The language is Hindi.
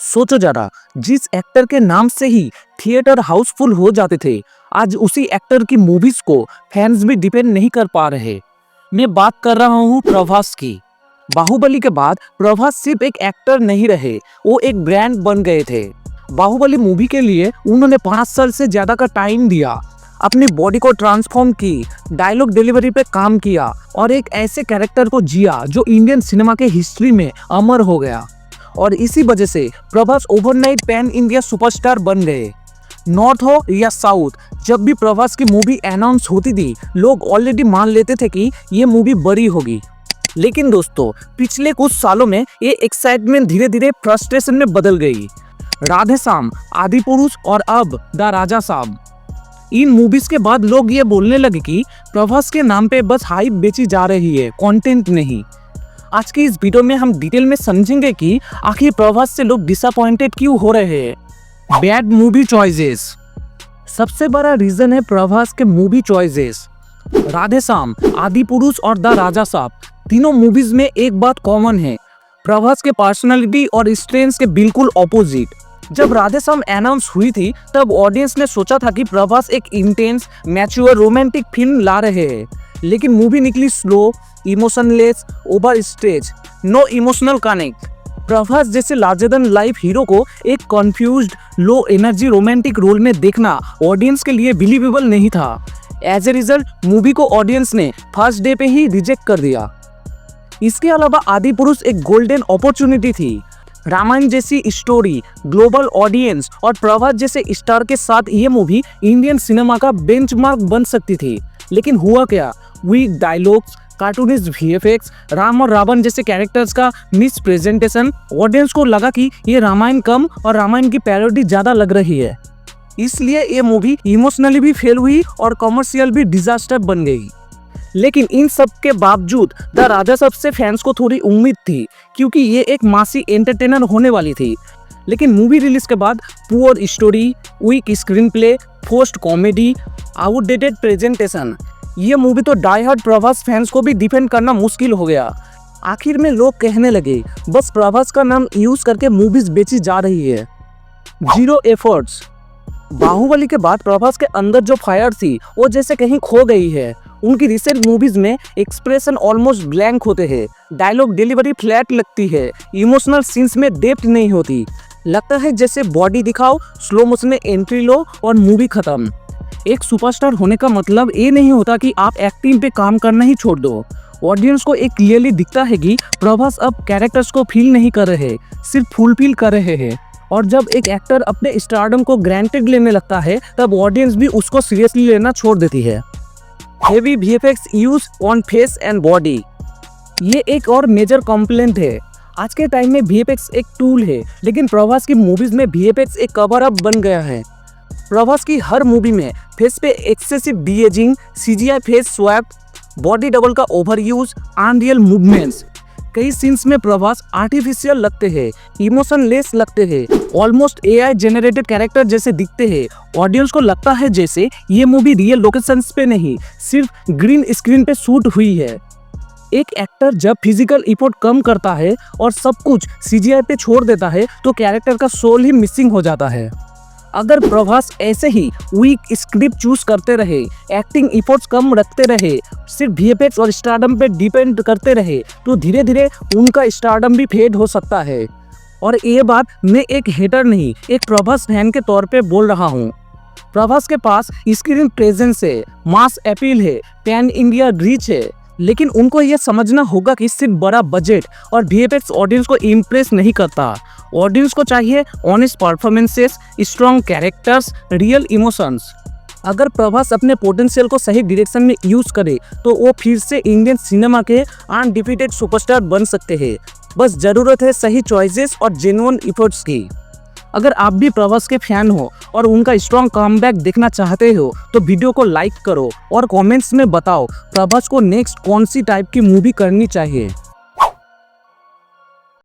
सोचो जरा, जिस एक्टर के नाम से ही थिएटर हाउसफुल हो जाते थे, आज उसी एक्टर की मूवीज को फैंस भी डिपेंड नहीं कर पा रहे। मैं बात कर रहा हूँ प्रभास की। बाहुबली के बाद प्रभास सिर्फ एक एक्टर नहीं रहे, वो एक ब्रांड बन गए थे। बाहुबली मूवी के लिए उन्होंने 5 साल से ज्यादा का टाइम दिया, अपनी बॉडी को ट्रांसफॉर्म की, डायलॉग डिलीवरी पे काम किया और एक ऐसे कैरेक्टर को जिया जो इंडियन सिनेमा के हिस्ट्री में अमर हो गया। और इसी वजह से Prabhas overnight pan India superstar बन गए। नॉर्थ हो या साउथ, जब भी प्रभास की मूवी अनाउंस होती थी, लोग ऑलरेडी मान लेते थे कि ये मूवी बड़ी होगी। लेकिन दोस्तों, पिछले कुछ सालों में ये एक्साइटमेंट धीरे धीरे फ्रस्ट्रेशन में बदल गई। राधेश्याम, आदिपुरुष और अब द राजा साहब, इन मूवीज के बाद लोग ये बोलने लगे कि प्रभास के नाम पे बस हाइप बेची जा रही है, कंटेंट नहीं। आज की इस वीडियो में हम डिटेल में समझेंगे कि आखिर प्रभास से लोग डिसअपॉइंटेड क्यों हो रहे हैं। बैड मूवी चॉइसेस सबसे बड़ा रीजन है प्रभास के मूवी चॉइसेस। राधेश्याम, आदिपुरुष और द राजा साहब, तीनों मूवीज में एक बात कॉमन है, प्रभास के पर्सनालिटी और स्ट्रेंथ के बिल्कुल ऑपोजिट। जब राधेश्याम अनाउंस हुई थी, तब ऑडियंस ने सोचा था कि प्रभास एक इंटेंस, मैच्योर, रोमांटिक फिल्म ला रहे हैं, लेकिन मूवी निकली slow, emotionless, over stage, no emotional connect. Prabhas जैसे लार्जर देन लाइफ हीरो को एक confused, low energy romantic role में देखना ऑडियंस के लिए बिलीवेबल नहीं था। एज ए रिजल्ट मूवी को ऑडियंस ने फर्स्ट डे पे ही रिजेक्ट कर दिया। इसके अलावा आदिपुरुष एक गोल्डन अपॉर्चुनिटी थी। रामायण जैसी स्टोरी, ग्लोबल ऑडियंस और प्रभास जैसे स्टार के साथ ये मूवी इंडियन सिनेमा का बेंचमार्क बन सकती थी। लेकिन हुआ क्या? Weak dialogues, cartoonist VFX, Ram और रावण जैसे कैरेक्टर्स का मिस प्रेजेंटेशन। ऑडियंस को लगा कि ये रामायण कम और रामायण की पैरोडी ज्यादा लग रही है, इसलिए ये मूवी इमोशनली भी फेल हुई और कमर्शियल भी डिजास्टर बन गई। लेकिन इन सब के बावजूद द राजा साहब से फैंस को थोड़ी उम्मीद थी, क्योंकि ये एक मासी एंटरटेनर होने वाली थी। लेकिन मूवी रिलीज के बाद poor story, weak screenplay, forced comedy, outdated presentation, ये मूवी तो डाई हार्ड प्रभास फैंस को भी डिफेंड करना मुश्किल हो गया। आखिर में लोग कहने लगे, बस प्रभास का नाम यूज करके मूवीज बेची जा रही है। Zero efforts. बाहुबली के बाद प्रभास के अंदर जो फायर थी वो जैसे कहीं खो गई है। उनकी रिसेंट मूवीज में एक्सप्रेशन ऑलमोस्ट ब्लैंक होते हैं, डायलॉग डिलीवरी फ्लैट लगती है, इमोशनल सीन्स में डेप्थ नहीं होती। लगता है जैसे बॉडी दिखाओ, स्लो मोशन में एंट्री लो और मूवी खत्म। एक सुपरस्टार होने का मतलब ये नहीं होता कि आप एक्टिंग पे काम करना ही छोड़ दो। ऑडियंस को एक क्लियरली दिखता है कि प्रभास अब कैरेक्टर्स को फील नहीं कर रहे, सिर्फ फुलफिल कर रहे हैं। और जब एक एक्टर अपने स्टारडम को ग्रांटेड लेने लगता है, तब ऑडियंस भी उसको सीरियसली लेना छोड़ देती है। Heavy VFX use on face and body, ये एक और मेजर कंप्लेंट है। आज के टाइम में वीएफएक्स एक टूल है, लेकिन प्रभास की मूवीज में वीएफएक्स एक कवर अप बन गया है। प्रभास की हर मूवी में फेस पे excessive deaging, CGI face swap, body double का ओवर यूज, अनरियल मूवमेंट्स। कई सीन्स में प्रभास आर्टिफिशियल लगते हैं, इमोशनलेस लगते हैं, ऑलमोस्ट एआई जेनरेटेड कैरेक्टर जैसे दिखते हैं। ऑडियंस को लगता है जैसे ये मूवी रियल लोकेशंस पे नहीं, सिर्फ ग्रीन स्क्रीन पे शूट हुई है। एक एक्टर जब फिजिकल इफोर्ट कम करता है और सब कुछ सीजीआई पे छोड़ देता है, तो कैरेक्टर का सोल ही मिसिंग हो जाता है। अगर प्रभास ऐसे ही वीक स्क्रिप्ट चूज करते रहे, एक्टिंग इफोर्ट्स कम रखते रहे, सिर्फ वीएफएक्स और स्टारडम पे डिपेंड करते रहे, तो धीरे धीरे उनका स्टारडम भी फेड हो सकता है। और ये बात मैं एक हेटर नहीं, एक प्रभास फैन के तौर पे बोल रहा हूँ। प्रभास के पास स्क्रीन प्रेजेंस है, मास अपील है, पैन इंडिया रीच है, लेकिन उनको यह समझना होगा कि सिर्फ बड़ा बजट और वीएफएक्स ऑडियंस को इम्प्रेस नहीं करता। ऑडियंस को चाहिए honest performances, strong characters, real emotions. अगर प्रभास अपने पोटेंशियल को सही डायरेक्शन में यूज करे, तो वो फिर से इंडियन सिनेमा के अनडिफीटेड सुपरस्टार बन सकते हैं। बस जरूरत है सही चॉइसेस और जेन्युइन एफर्ट्स की। अगर आप भी प्रभास के फैन हो और उनका स्ट्रॉन्ग कमबैक देखना चाहते हो, तो वीडियो को लाइक करो और कमेंट्स में बताओ प्रभास को नेक्स्ट कौन सी टाइप की मूवी करनी चाहिए।